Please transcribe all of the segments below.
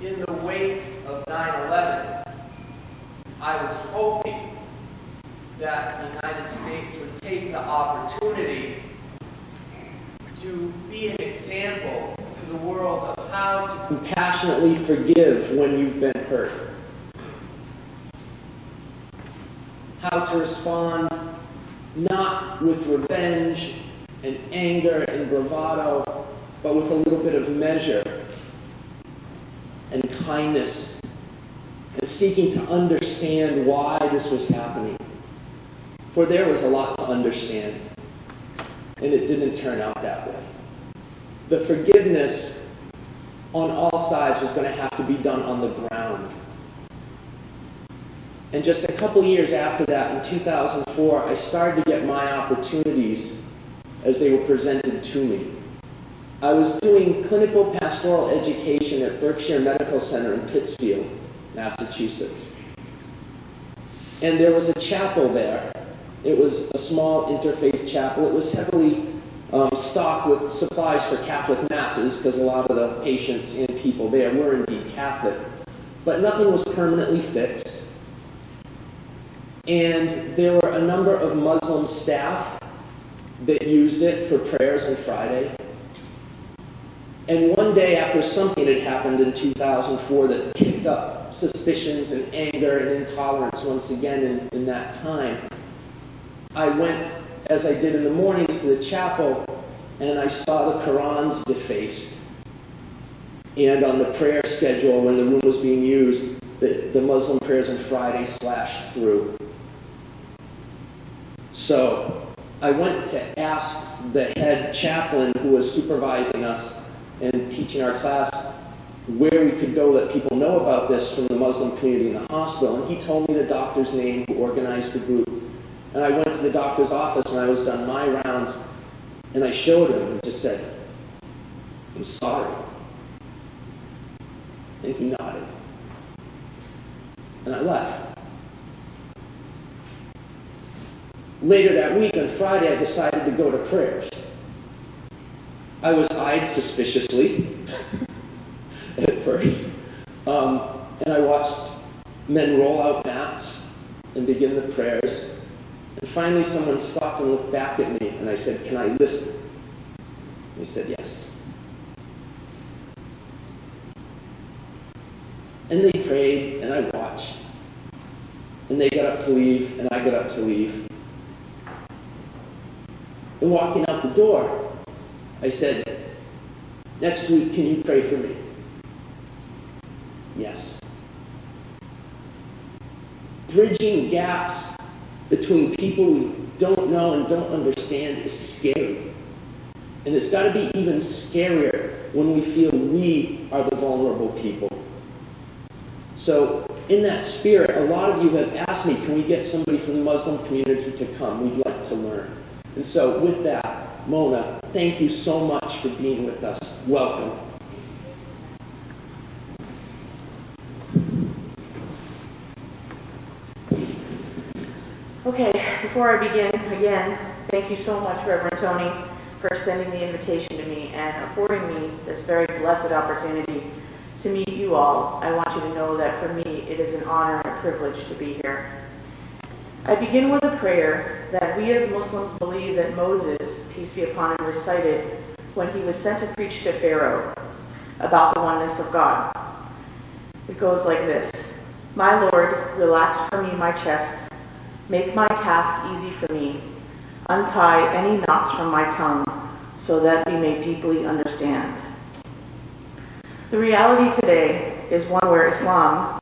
in the wake of 9/11, I was hoping that the United States would take the opportunity to be an example to the world of how to compassionately forgive when you've been hurt. How to respond not with revenge and anger and bravado, but with a little bit of measure and kindness, and seeking to understand why this was happening. For there was a lot to understand, and it didn't turn out that way. The forgiveness on all sides was going to have to be done on the ground. And just a couple years after that, in 2004, I started to get my opportunities as they were presented to me. I was doing clinical pastoral education at Berkshire Medical Center in Pittsfield, Massachusetts. And there was a chapel there. It was a small interfaith chapel. It was heavily stocked with supplies for Catholic masses, because a lot of the patients and people there were indeed Catholic. But nothing was permanently fixed. And there were a number of Muslim staff that used it for prayers on Friday. And one day, after something had happened in 2004 that kicked up suspicions and anger and intolerance once again in that time, I went, as I did in the mornings, to the chapel, and I saw the Qurans defaced. And on the prayer schedule, when the room was being used, the Muslim prayers on Friday slashed through. So I went to ask the head chaplain who was supervising us and teaching our class where we could go let people know about this from the Muslim community in the hospital. And he told me the doctor's name who organized the group. And I went to the doctor's office when I was done my rounds, and I showed him and just said, "I'm sorry." And he nodded. And I left. Later that week, on Friday, I decided to go to prayers. I was eyed suspiciously at first. And I watched men roll out mats and begin the prayers. And finally someone stopped and looked back at me, and I said, "Can I listen?" And he said, "Yes." And they prayed, and I watched. And they got up to leave, and I got up to leave. And walking out the door, I said, "Next week, can you pray for me?" Yes. Bridging gaps between people we don't know and don't understand is scary. And it's got to be even scarier when we feel we are the vulnerable people. So in that spirit, a lot of you have asked me, can we get somebody from the Muslim community to come? We'd like to learn. And so with that, Mona, thank you so much for being with us. Welcome. Okay, before I begin, again, thank you so much, Reverend Tony, for extending the invitation to me and affording me this very blessed opportunity to meet you all. I want you to know that for me, it is an honor and a privilege to be here. I begin with a prayer that we as Muslims believe that Moses, peace be upon him, recited when he was sent to preach to Pharaoh about the oneness of God. It goes like this: "My Lord, relax for me my chest. Make my task easy for me. Untie any knots from my tongue, so that we may deeply understand." The reality today is one where Islam,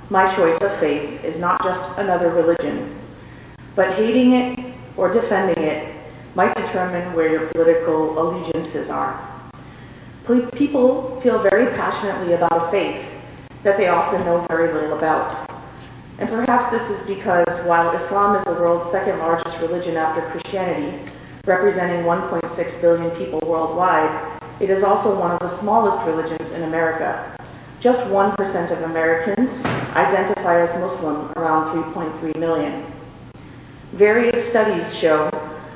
my choice of faith, is not just another religion, but hating it or defending it might determine where your political allegiances are. People feel very passionately about a faith that they often know very little about. And perhaps this is because while Islam is the world's second largest religion after Christianity, representing 1.6 billion people worldwide, it is also one of the smallest religions in America. Just 1% of Americans identify as Muslim, around 3.3 million. Various studies show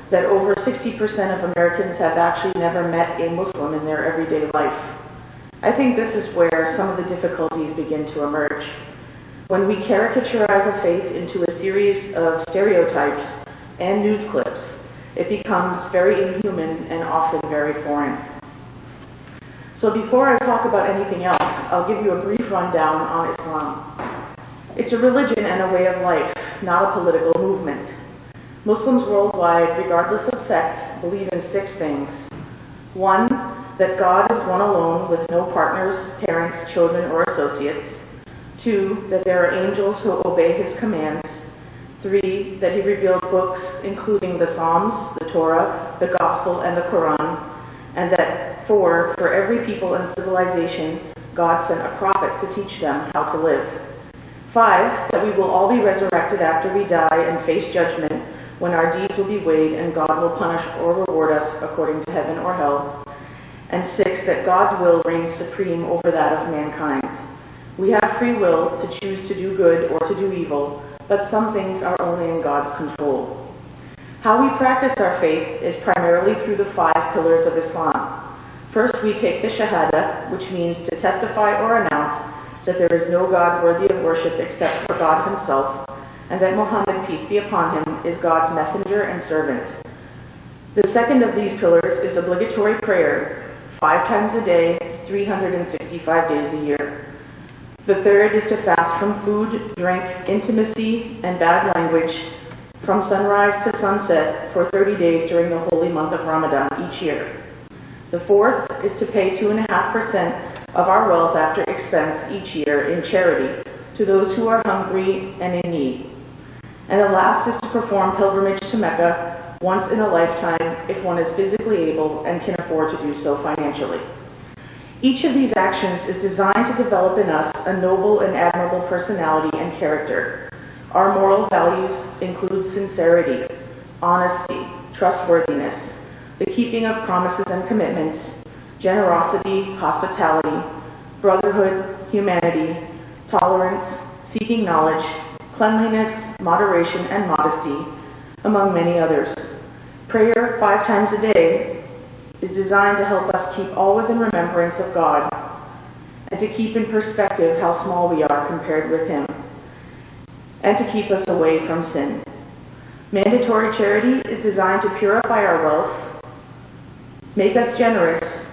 that over 60% of Americans have actually never met a Muslim in their everyday life. I think this is where some of the difficulties begin to emerge. When we caricaturize a faith into a series of stereotypes and news clips, it becomes very inhuman and often very foreign. So before I talk about anything else, I'll give you a brief rundown on Islam. It's a religion and a way of life, not a political movement. Muslims worldwide, regardless of sect, believe in 6 things. 1, that God is one alone with no partners, parents, children, or associates. 2, that there are angels who obey his commands. 3, that he revealed books including the Psalms, the Torah, the Gospel, and the Quran. And that 4, for every people and civilization, God sent a prophet to teach them how to live. 5, that we will all be resurrected after we die and face judgment, when our deeds will be weighed and God will punish or reward us according to heaven or hell. And 6, that God's will reigns supreme over that of mankind. We have free will to choose to do good or to do evil, but some things are only in God's control. How we practice our faith is primarily through the 5 pillars of Islam. First, we take the Shahada, which means to testify or announce that there is no God worthy of worship except for God himself, and that Muhammad, peace be upon him, is God's messenger and servant. The second of these pillars is obligatory prayer, 5 times a day, 365 days a year. The third is to fast from food, drink, intimacy, and bad language from sunrise to sunset for 30 days during the holy month of Ramadan each year. The fourth is to pay 2.5% of our wealth after expense each year in charity to those who are hungry and in need. And the last is to perform pilgrimage to Mecca once in a lifetime if one is physically able and can afford to do so financially. Each of these actions is designed to develop in us a noble and admirable personality and character. Our moral values include sincerity, honesty, trustworthiness, the keeping of promises and commitments, generosity, hospitality, brotherhood, humanity, tolerance, seeking knowledge, cleanliness, moderation, and modesty, among many others. Prayer 5 times a day is designed to help us keep always in remembrance of God and to keep in perspective how small we are compared with him, and to keep us away from sin. Mandatory charity is designed to purify our wealth, make us generous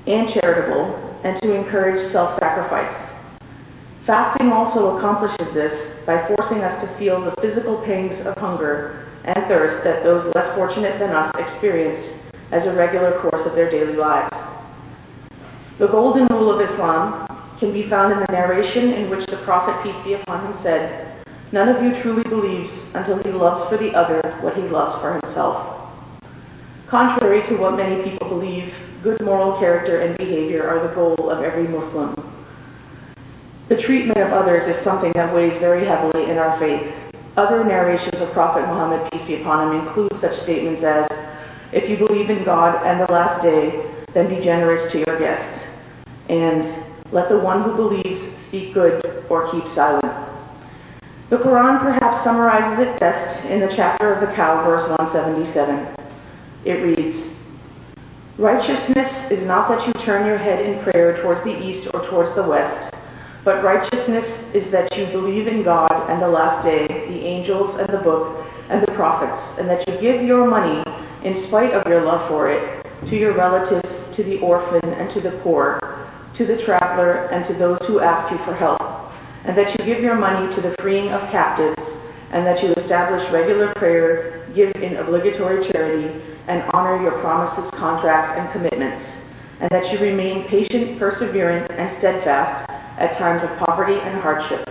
and charitable, and to encourage self-sacrifice. Fasting also accomplishes this by forcing us to feel the physical pangs of hunger and thirst that those less fortunate than us experience as a regular course of their daily lives. The golden rule of Islam can be found in the narration in which the Prophet, peace be upon him, said, "None of you truly believes until he loves for the other what he loves for himself." Contrary to what many people believe, good moral character and behavior are the goal of every Muslim. The treatment of others is something that weighs very heavily in our faith. Other narrations of Prophet Muhammad, peace be upon him, include such statements as, "If you believe in God and the last day, then be generous to your guest," and "Let the one who believes speak good or keep silent." The Quran perhaps summarizes it best in the chapter of the cow, verse 177. It reads, "Righteousness is not that you turn your head in prayer towards the east or towards the west, but righteousness is that you believe in God and the last day, the angels and the book and the prophets, and that you give your money in spite of your love for it to your relatives, to the orphan and to the poor, to the traveler and to those who ask you for help, and that you give your money to the freeing of captives, and that you establish regular prayer, give in obligatory charity, and honor your promises, contracts, and commitments, and that you remain patient, perseverant, and steadfast at times of poverty and hardship.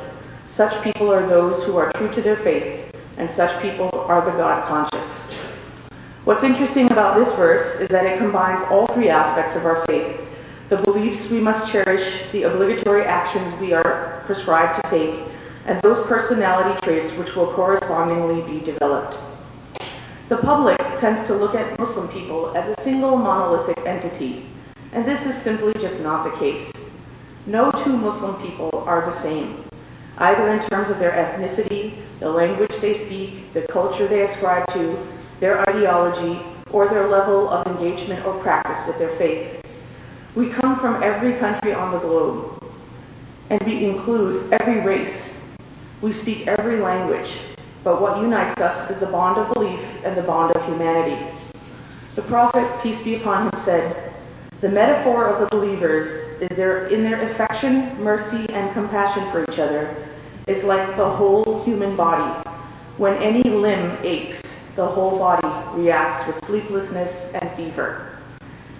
Such people are those who are true to their faith, and such people are the God-conscious." What's interesting about this verse is that it combines all 3 aspects of our faith: the beliefs we must cherish, the obligatory actions we are prescribed to take, and those personality traits which will correspondingly be developed. The public tends to look at Muslim people as a single monolithic entity, and this is simply just not the case. No 2 Muslim people are the same, either in terms of their ethnicity, the language they speak, the culture they ascribe to, their ideology, or their level of engagement or practice with their faith. We come from every country on the globe, and we include every race. We speak every language, but what unites us is the bond of belief and the bond of humanity. The prophet, peace be upon him, said, "The metaphor of the believers is in their affection, mercy, and compassion for each other is like the whole human body. When any limb aches, the whole body reacts with sleeplessness and fever."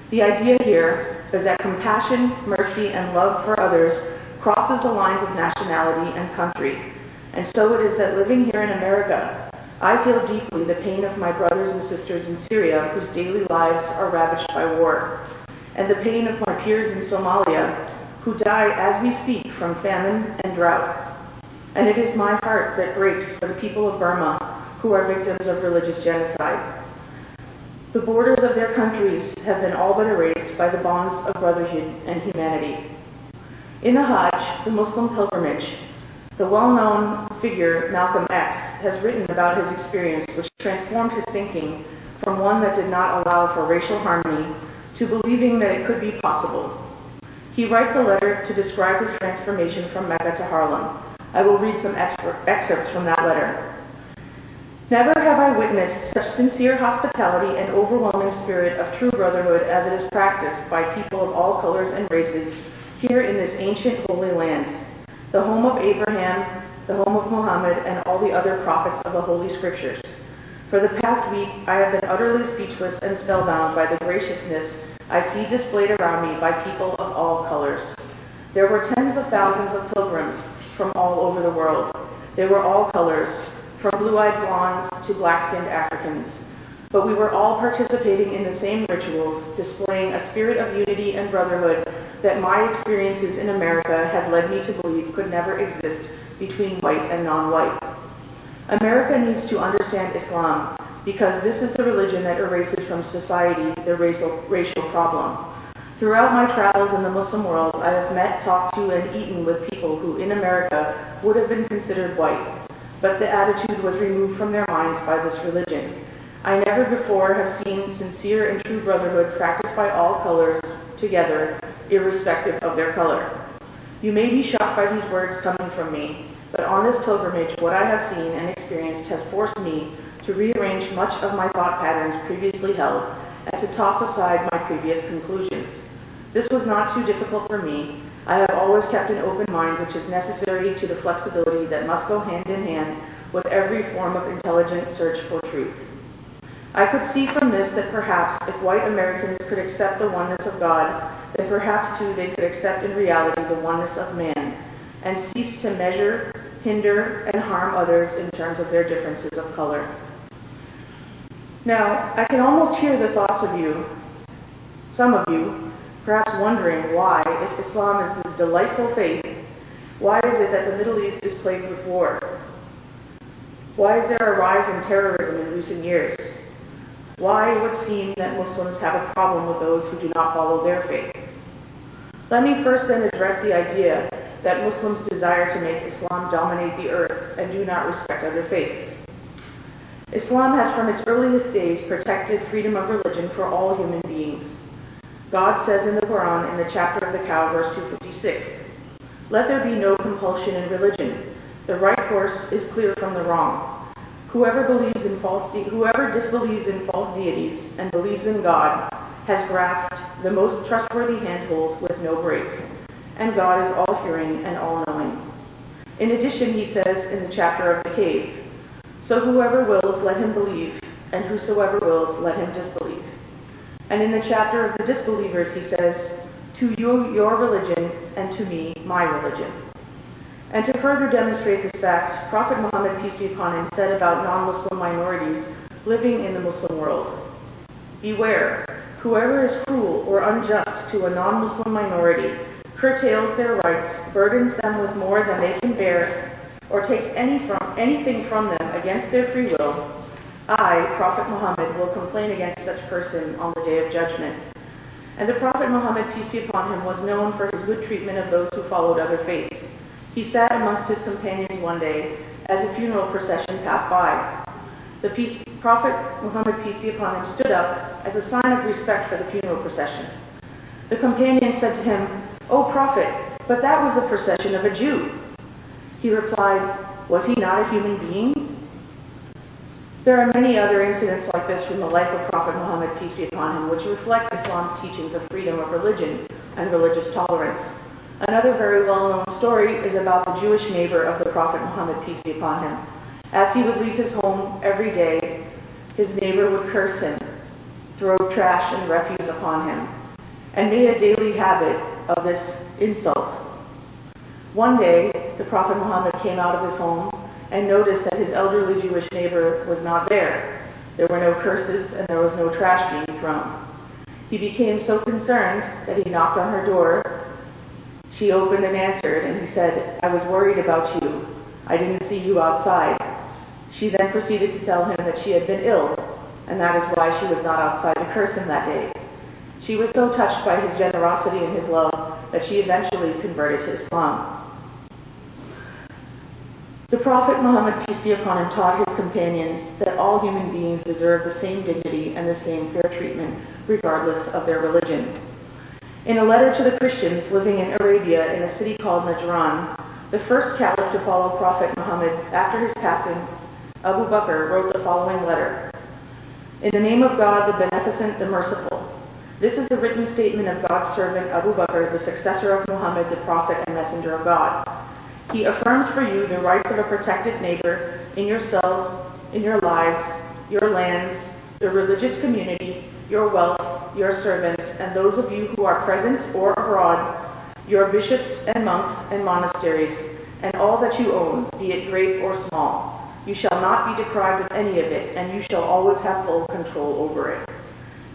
The idea here is that compassion, mercy, and love for others crosses the lines of nationality and country. And so it is that living here in America, I feel deeply the pain of my brothers and sisters in Syria whose daily lives are ravaged by war, and the pain of my peers in Somalia who die as we speak from famine and drought. And it is my heart that breaks for the people of Burma who are victims of religious genocide. The borders of their countries have been all but erased by the bonds of brotherhood and humanity. In the Hajj, the Muslim pilgrimage, the well-known figure Malcolm X has written about his experience, which transformed his thinking from one that did not allow for racial harmony to believing that it could be possible. He writes a letter to describe his transformation from Mecca to Harlem. I will read some excerpts from that letter. "Never have I witnessed such sincere hospitality and overwhelming spirit of true brotherhood as it is practiced by people of all colors and races here in this ancient holy land, the home of Abraham, the home of Muhammad, and all the other prophets of the Holy Scriptures. For the past week, I have been utterly speechless and spellbound by the graciousness I see displayed around me by people of all colors. There were tens of thousands of pilgrims from all over the world. They were all colors, from blue-eyed blondes to black-skinned Africans. But we were all participating in the same rituals, displaying a spirit of unity and brotherhood that my experiences in America had led me to believe could never exist between white and non-white. America needs to understand Islam, because this is the religion that erases from society the racial problem. Throughout my travels in the Muslim world, I have met, talked to, and eaten with people who in America would have been considered white, but the attitude was removed from their minds by this religion. I never before have seen sincere and true brotherhood practiced by all colors together, irrespective of their color. You may be shocked by these words coming from me, but on this pilgrimage, what I have seen and experienced has forced me to rearrange much of my thought patterns previously held and to toss aside my previous conclusions. This was not too difficult for me. I have always kept an open mind, which is necessary to the flexibility that must go hand in hand with every form of intelligent search for truth. I could see from this that perhaps if white Americans could accept the oneness of God, then perhaps too they could accept in reality the oneness of man, and cease to measure, hinder, and harm others in terms of their differences of color. Now, I can almost hear the thoughts of you, some of you, perhaps wondering why, if Islam is this delightful faith, why is it that the Middle East is plagued with war? Why is there a rise in terrorism in recent years? Why would it seem that Muslims have a problem with those who do not follow their faith? Let me first then address the idea that Muslims desire to make Islam dominate the earth and do not respect other faiths. Islam has from its earliest days protected freedom of religion for all human beings. God says in the Quran, in the chapter of the cow, verse 256, "Let there be no compulsion in religion. The right course is clear from the wrong. Whoever disbelieves in false deities and believes in God has grasped the most trustworthy handhold with no break. And God is all-hearing and all-knowing." In addition, he says in the chapter of the cave, "So whoever wills, let him believe, and whosoever wills, let him disbelieve." And in the chapter of the disbelievers, he says, "To you your religion, and to me my religion." And to further demonstrate this fact, Prophet Muhammad, peace be upon him, said about non-Muslim minorities living in the Muslim world, "Beware, whoever is cruel or unjust to a non-Muslim minority, curtails their rights, burdens them with more than they can bear, or takes anything from them against their free will, I, Prophet Muhammad, will complain against such person on the day of judgment." And the Prophet Muhammad, peace be upon him, was known for his good treatment of those who followed other faiths. He sat amongst his companions one day as a funeral procession passed by. The Prophet Muhammad, peace be upon him, stood up as a sign of respect for the funeral procession. The companion said to him, "O prophet, but that was a procession of a Jew." He replied, "Was he not a human being?" There are many other incidents like this from the life of Prophet Muhammad, peace be upon him, which reflect Islam's teachings of freedom of religion and religious tolerance. Another very well-known story is about the Jewish neighbor of the Prophet Muhammad, peace be upon him. As he would leave his home every day, his neighbor would curse him, throw trash and refuse upon him, and made a daily habit of this insult. One day, the Prophet Muhammad came out of his home and noticed that his elderly Jewish neighbor was not there. There were no curses and there was no trash being thrown. He became so concerned that he knocked on her door. She opened and answered, and he said, "I was worried about you. I didn't see you outside." She then proceeded to tell him that she had been ill, and that is why she was not outside to curse him that day. She was so touched by his generosity and his love that she eventually converted to Islam. The Prophet Muhammad, peace be upon him, taught his companions that all human beings deserve the same dignity and the same fair treatment, regardless of their religion. In a letter to the Christians living in Arabia in a city called Najran, the first caliph to follow Prophet Muhammad after his passing, Abu Bakr, wrote the following letter. "In the name of God, the Beneficent, the Merciful. This is the written statement of God's servant Abu Bakr, the successor of Muhammad, the Prophet and Messenger of God. He affirms for you the rights of a protected neighbor in yourselves, in your lives, your lands, the religious community, your wealth, your servants, and those of you who are present or abroad, your bishops and monks and monasteries, and all that you own, be it great or small. You shall not be deprived of any of it, and you shall always have full control over it."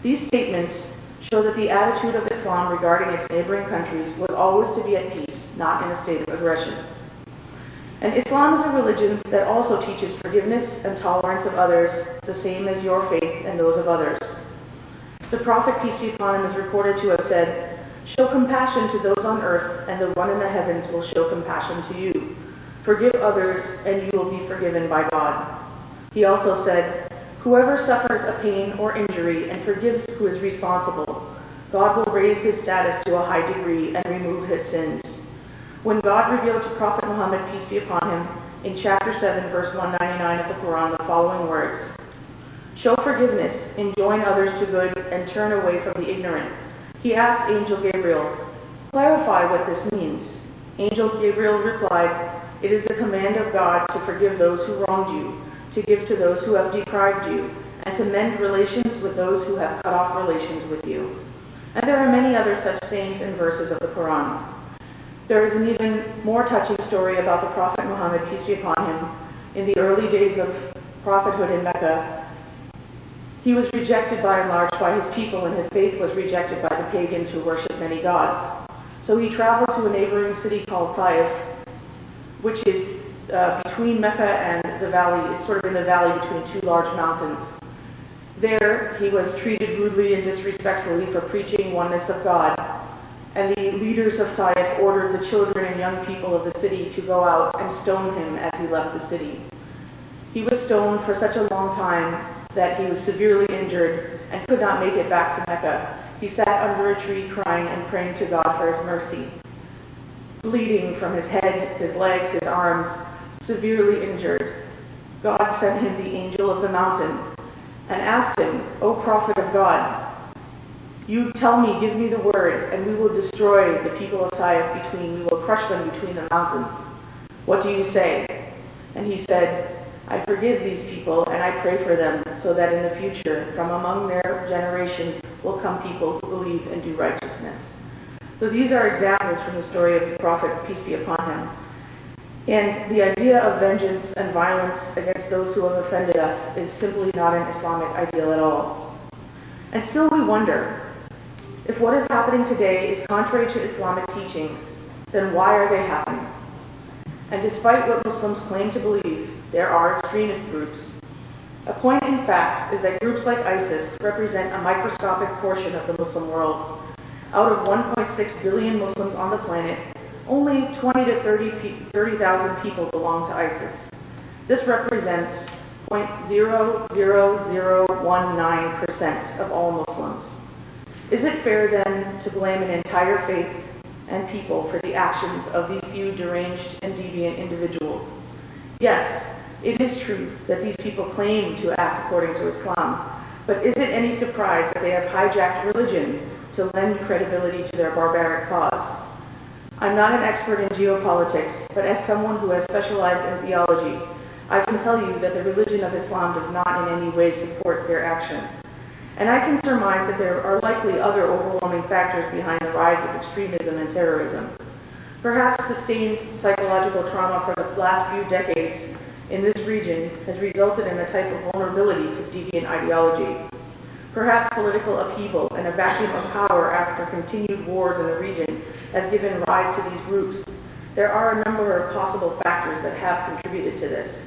These statements show that the attitude of Islam regarding its neighboring countries was always to be at peace, not in a state of aggression. And Islam is a religion that also teaches forgiveness and tolerance of others, the same as your faith and those of others. The Prophet, peace be upon him, is reported to have said, "Show compassion to those on earth, and the one in the heavens will show compassion to you. Forgive others, and you will be forgiven by God." He also said, "Whoever suffers a pain or injury and forgives who is responsible, God will raise his status to a high degree and remove his sins." When God revealed to Prophet Muhammad, peace be upon him, in chapter 7, verse 199 of the Quran, the following words, "Show forgiveness, enjoin others to good, and turn away from the ignorant." He asked Angel Gabriel, "Clarify what this means." Angel Gabriel replied, "It is the command of God to forgive those who wronged you, to give to those who have deprived you, and to mend relations with those who have cut off relations with you." And there are many other such sayings and verses of the Quran. There is an even more touching story about the Prophet Muhammad, peace be upon him. In the early days of prophethood in Mecca, he was rejected by and large by his people, and his faith was rejected by the pagans who worshiped many gods. So he traveled to a neighboring city called Taif, which is between Mecca and the valley. It's sort of in the valley between two large mountains. There, he was treated rudely and disrespectfully for preaching oneness of God. And the leaders of Taif ordered the children and young people of the city to go out and stone him as he left the city. He was stoned for such a long time that he was severely injured and could not make it back to Mecca. He sat under a tree crying and praying to God for his mercy. Bleeding from his head, his legs, his arms, severely injured, God sent him the angel of the mountain and asked him, "O prophet of God, you tell me, give me the word, and we will destroy the people of Taif we will crush them between the mountains. What do you say?" And he said, "I forgive these people, and I pray for them, so that in the future, from among their generation, will come people who believe and do righteousness." So these are examples from the story of the Prophet, peace be upon him. And the idea of vengeance and violence against those who have offended us is simply not an Islamic ideal at all. And still we wonder, if what is happening today is contrary to Islamic teachings, then why are they happening? And despite what Muslims claim to believe, there are extremist groups. A point in fact is that groups like ISIS represent a microscopic portion of the Muslim world. Out of 1.6 billion Muslims on the planet, only 20 to 30,000 people belong to ISIS. This represents 0.00019% of all Muslims. Is it fair then to blame an entire faith and people for the actions of these few deranged and deviant individuals? Yes, it is true that these people claim to act according to Islam, but is it any surprise that they have hijacked religion to lend credibility to their barbaric cause? I'm not an expert in geopolitics, but as someone who has specialized in theology, I can tell you that the religion of Islam does not in any way support their actions. And I can surmise that there are likely other overwhelming factors behind the rise of extremism and terrorism. Perhaps sustained psychological trauma for the last few decades in this region has resulted in a type of vulnerability to deviant ideology. Perhaps political upheaval and a vacuum of power after continued wars in the region has given rise to these groups. There are a number of possible factors that have contributed to this.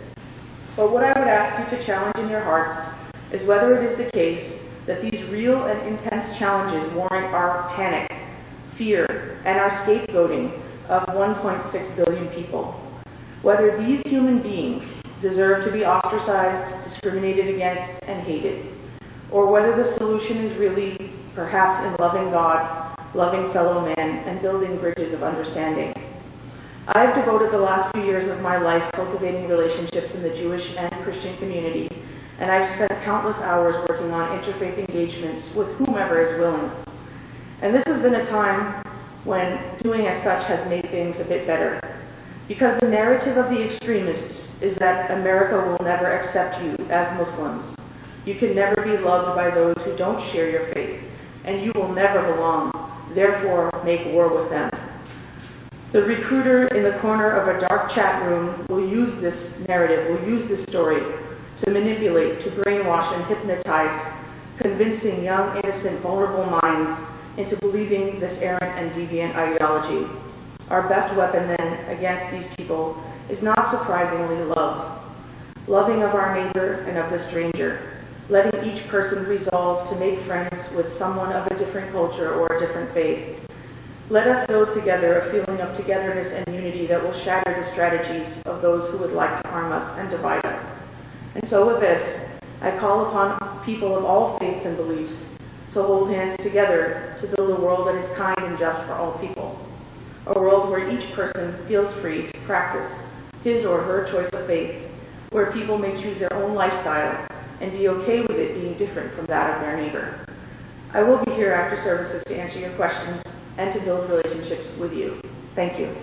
But what I would ask you to challenge in your hearts is whether it is the case that these real and intense challenges warrant our panic, fear, and our scapegoating of 1.6 billion people. Whether these human beings deserve to be ostracized, discriminated against, and hated, or whether the solution is really perhaps in loving God, loving fellow man, and building bridges of understanding. I have devoted the last few years of my life cultivating relationships in the Jewish and Christian community, and I've spent countless hours working on interfaith engagements with whomever is willing. And this has been a time when doing as such has made things a bit better. Because the narrative of the extremists is that America will never accept you as Muslims. You can never be loved by those who don't share your faith, and you will never belong. Therefore, make war with them. The recruiter in the corner of a dark chat room will use this narrative, will use this story to manipulate, to brainwash and hypnotize, convincing young, innocent, vulnerable minds into believing this errant and deviant ideology. Our best weapon then against these people is not surprisingly love. Loving of our neighbor and of the stranger. Letting each person resolve to make friends with someone of a different culture or a different faith. Let us build together a feeling of togetherness and unity that will shatter the strategies of those who would like to harm us and divide us. And so with this, I call upon people of all faiths and beliefs to hold hands together to build a world that is kind and just for all people. A world where each person feels free to practice his or her choice of faith, where people may choose their own lifestyle and be okay with it being different from that of their neighbor. I will be here after services to answer your questions and to build relationships with you. Thank you.